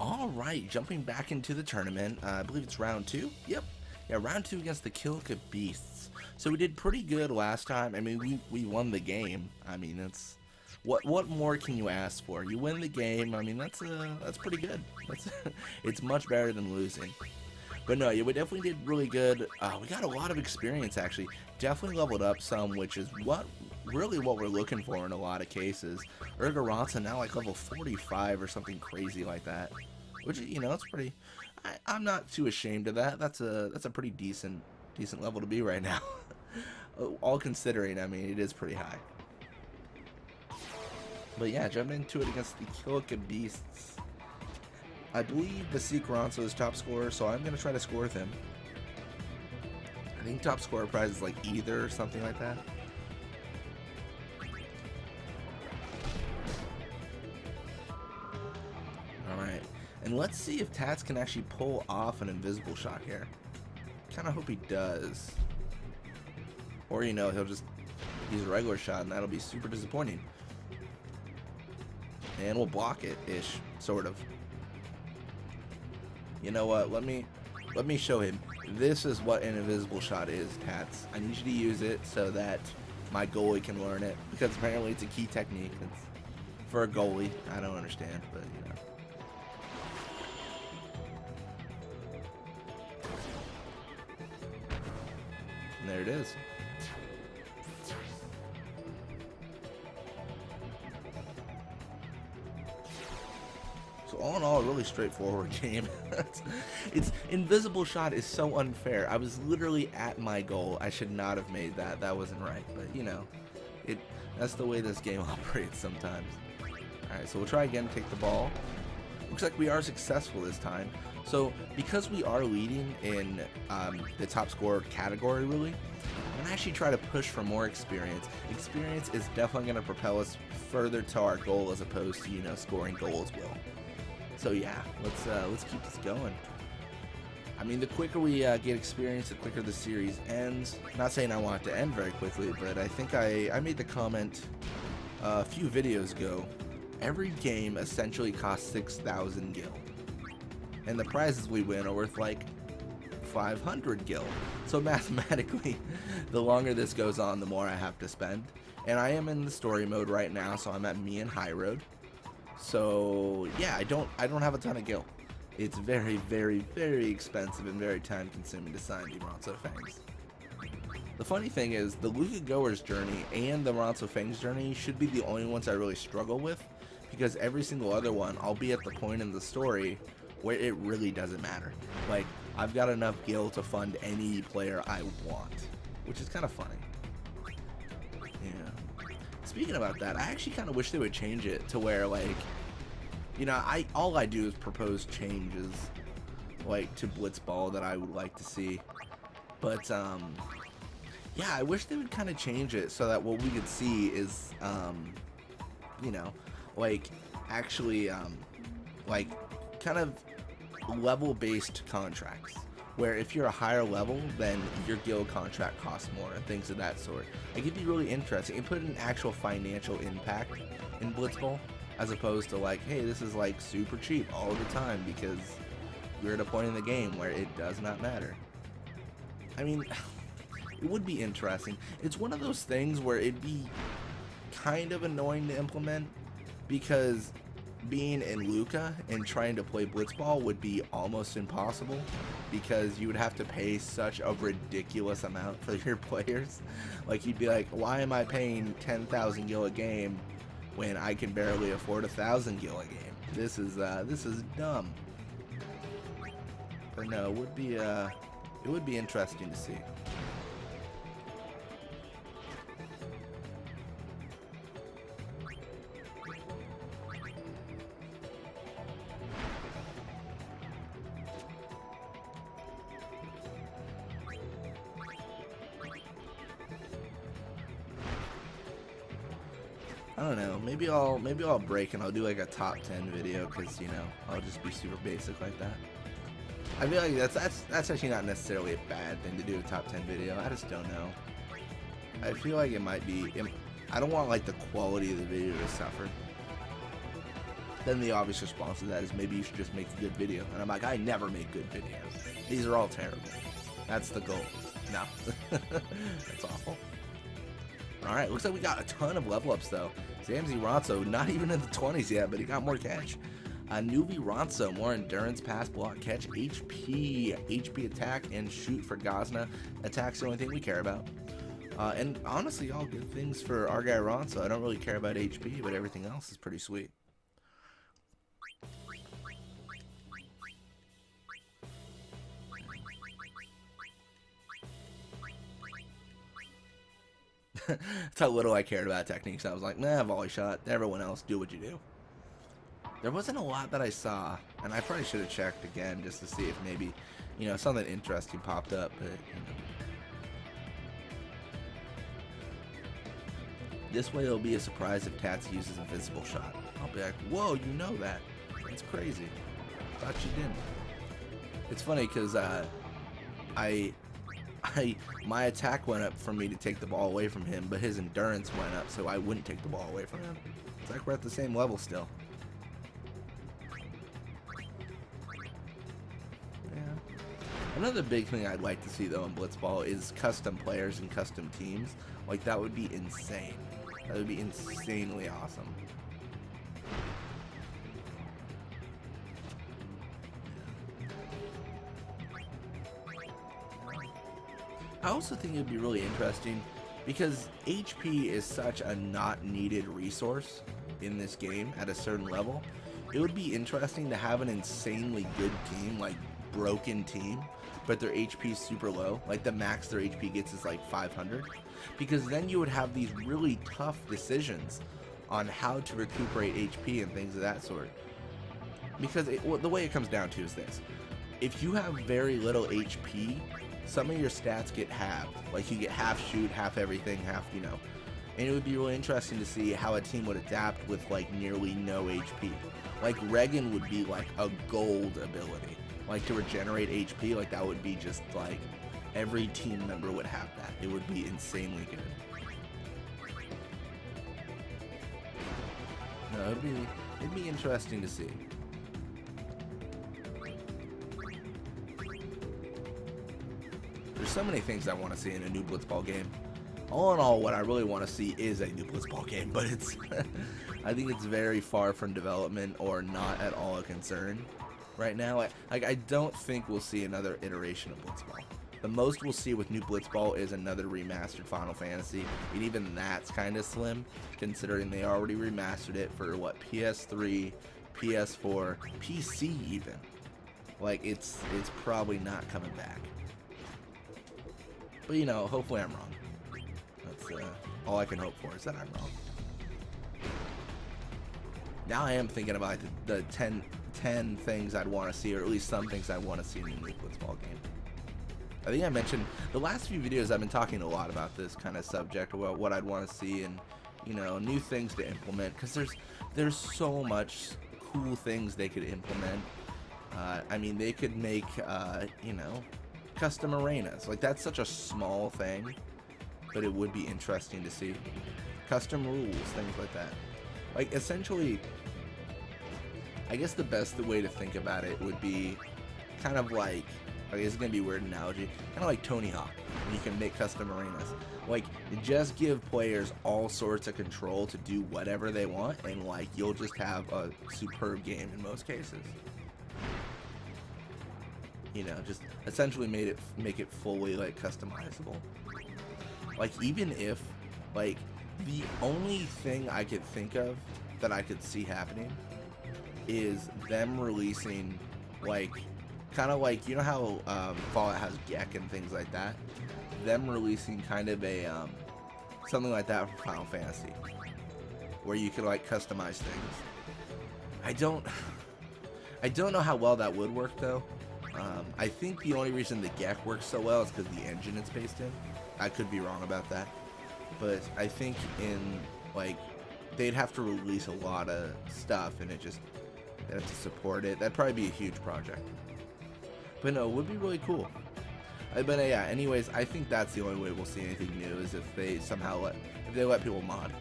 Alright, jumping back into the tournament. I believe it's round 2. Yep. Yeah, round 2 against the Kilika Beasts. So we did pretty good last time. I mean, we won the game. I mean, that's what more can you ask for? You win the game. I mean, that's pretty good. It's much better than losing. But no, yeah, we definitely did really good. We got a lot of experience, actually. Definitely leveled up some, which is really what we're looking for in a lot of cases. Ronso now like level 45 or something crazy like that. Which, you know, it's pretty... I'm not too ashamed of that. That's a pretty decent level to be right now. All considering, I mean, it is pretty high. But yeah, jumping into it against the Kilika Beasts. I believe Basik Ronso is top scorer, so I'm going to try to score with him. I think top scorer prize is like either or something like that. Alright, and let's see if Tats can actually pull off an invisible shot here. Kind of hope he does. Or, you know, he'll just use a regular shot and that'll be super disappointing. And we'll block it-ish, sort of. You know what, let me show him. This is what an invisible shot is, Tats. I need you to use it so that my goalie can learn it, because apparently it's a key technique. It's for a goalie. I don't understand, but you know. And there it is. So all in all, a really straightforward game. It's invisible shot is so unfair. I was literally at my goal. I should not have made that. That wasn't right. But you know, that's the way this game operates sometimes. Alright, so we'll try again, take the ball. Looks like we are successful this time. So because we are leading in the top scorer category, really, I'm going to actually try to push for more experience. Experience is definitely going to propel us further to our goal as opposed to, you know, scoring goals will. So yeah, let's keep this going. I mean, the quicker we get experience, the quicker the series ends. I'm not saying I want it to end very quickly, but I think I made the comment a few videos ago. Every game essentially costs 6,000 gil. And the prizes we win are worth like 500 gil. So mathematically, the longer this goes on, the more I have to spend. And I am in the story mode right now, so I'm at me and High Road. So yeah, I don't have a ton of gil. It's very, very, very expensive and very time consuming to sign the Ronso Fangs. The funny thing is, the Luka Goer's journey and the Ronso Fangs journey should be the only ones I really struggle with, because every single other one, I'll be at the point in the story where it really doesn't matter. Like, I've got enough gil to fund any player I want, which is kind of funny. Yeah. Speaking about that, I actually kind of wish they would change it to where, like, you know, all I do is propose changes, like, to Blitzball that I would like to see. But, yeah, I wish they would kind of change it so that what we could see is, you know, like, actually, like, kind of level-based contracts, where if you're a higher level, then your guild contract costs more and things of that sort. Like, it'd be really interesting and put an actual financial impact in Blitzball, as opposed to like, hey, this is like super cheap all the time because we're at a point in the game where it does not matter. I mean, it would be interesting. It's one of those things where it'd be kind of annoying to implement, because being in Luka and trying to play Blitzball would be almost impossible, because you would have to pay such a ridiculous amount for your players. Like, you'd be like, why am I paying 10,000 gil a game when I can barely afford 1,000 gil a game? This is dumb. But no, it would be interesting to see. I don't know, maybe I'll break and I'll do like a top 10 video, because, you know, I'll just be super basic like that. I feel like that's actually not necessarily a bad thing to do, a top 10 video. I just don't know. I feel like it might be, I don't want like the quality of the video to suffer. Then the obvious response to that is maybe you should just make a good video. And I'm like, I never make good videos. These are all terrible. That's the goal. No. That's awful. Alright, looks like we got a ton of level ups though. Zamzy Ronso, not even in the 20s yet, but he got more catch. Newbie Ronso, more endurance, pass, block, catch, HP attack, and shoot for Gazna. Attack's the only thing we care about. And honestly, all good things for our guy Ronso. I don't really care about HP, but everything else is pretty sweet. That's how little I cared about techniques. I was like, nah, volley shot. Everyone else, do what you do. There wasn't a lot that I saw, and I probably should have checked again just to see if maybe, you know, something interesting popped up. But you know. This way it'll be a surprise if Tats uses Invincible Shot. I'll be like, whoa, you know that. That's crazy. Thought you didn't. It's funny because my attack went up for me to take the ball away from him, but his endurance went up so I wouldn't take the ball away from him. It's like we're at the same level still. Yeah. Another big thing I'd like to see though in Blitzball is custom players and custom teams. Like that would be insane. That would be insanely awesome. I also think it would be really interesting because HP is such a not needed resource in this game at a certain level. It would be interesting to have an insanely good team, like broken team, but their HP is super low. Like the max their HP gets is like 500. Because then you would have these really tough decisions on how to recuperate HP and things of that sort. Because the way it comes down to is this. If you have very little HP, some of your stats get halved. Like you get half shoot, half everything, half, you know. And it would be really interesting to see how a team would adapt with like nearly no HP. Like Regan would be like a gold ability. Like to regenerate HP, like that would be just like every team member would have that. It would be insanely good. No, it'd be interesting to see. There's so many things I want to see in a new Blitzball game. All in all, what I really want to see is a new Blitzball game, but it's I think it's very far from development or not at all a concern right now. I don't think we'll see another iteration of Blitzball. The most we'll see with new Blitzball is another remastered Final Fantasy, and even that's kind of slim, considering they already remastered it for, what, PS3, PS4, PC even. Like, it's probably not coming back. But, you know, hopefully I'm wrong. That's all I can hope for, is that I'm wrong. Now I am thinking about the 10 things I'd want to see, or at least some things I want to see in the new Blitzball game. I think I mentioned the last few videos I've been talking a lot about this kind of subject, about what I'd want to see and, you know, new things to implement, because there's so much cool things they could implement. I mean, they could make, you know, custom arenas. Like, that's such a small thing, but it would be interesting to see. Custom rules, things like that. Like, essentially, I guess the best way to think about it would be kind of like, okay, this is going to be a weird analogy, kind of like Tony Hawk, when you can make custom arenas. Like, just give players all sorts of control to do whatever they want, and, like, you'll just have a superb game in most cases. You know, just essentially make it fully, like, customizable. Like, even if, like, the only thing I could think of that I could see happening is them releasing, like, kind of like, you know how Fallout has Gek and things like that? Them releasing kind of a, something like that for Final Fantasy, where you could, like, customize things. I don't know how well that would work, though. I think the only reason the Gek works so well is because the engine it's based in. I could be wrong about that. But I think in, like, they'd have to release a lot of stuff, and they'd have to support it. That'd probably be a huge project. But no, it would be really cool. But yeah, anyways, I think that's the only way we'll see anything new, is if they somehow let people mod.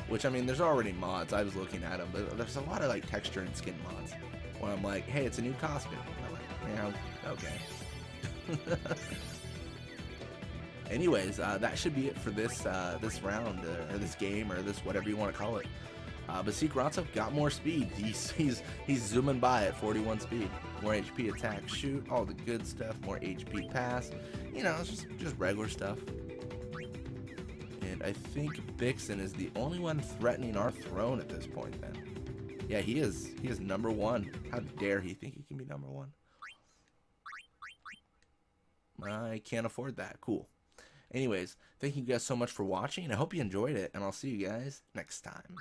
Which, I mean, there's already mods. I was looking at them, but there's a lot of, like, texture and skin mods. Where I'm like, hey, it's a new costume. And I'm like, yeah, okay. Anyways, that should be it for this this round, or this game, or this whatever you want to call it. But see, Ronso got more speed. He's zooming by at 41 speed. More HP, attack, shoot, all the good stuff. More HP, pass. You know, it's just regular stuff. And I think Vixen is the only one threatening our throne at this point. Then, yeah, he is. He is number 1. How dare he think he can be number 1? I can't afford that. Cool. Anyways, thank you guys so much for watching. I hope you enjoyed it, and I'll see you guys next time.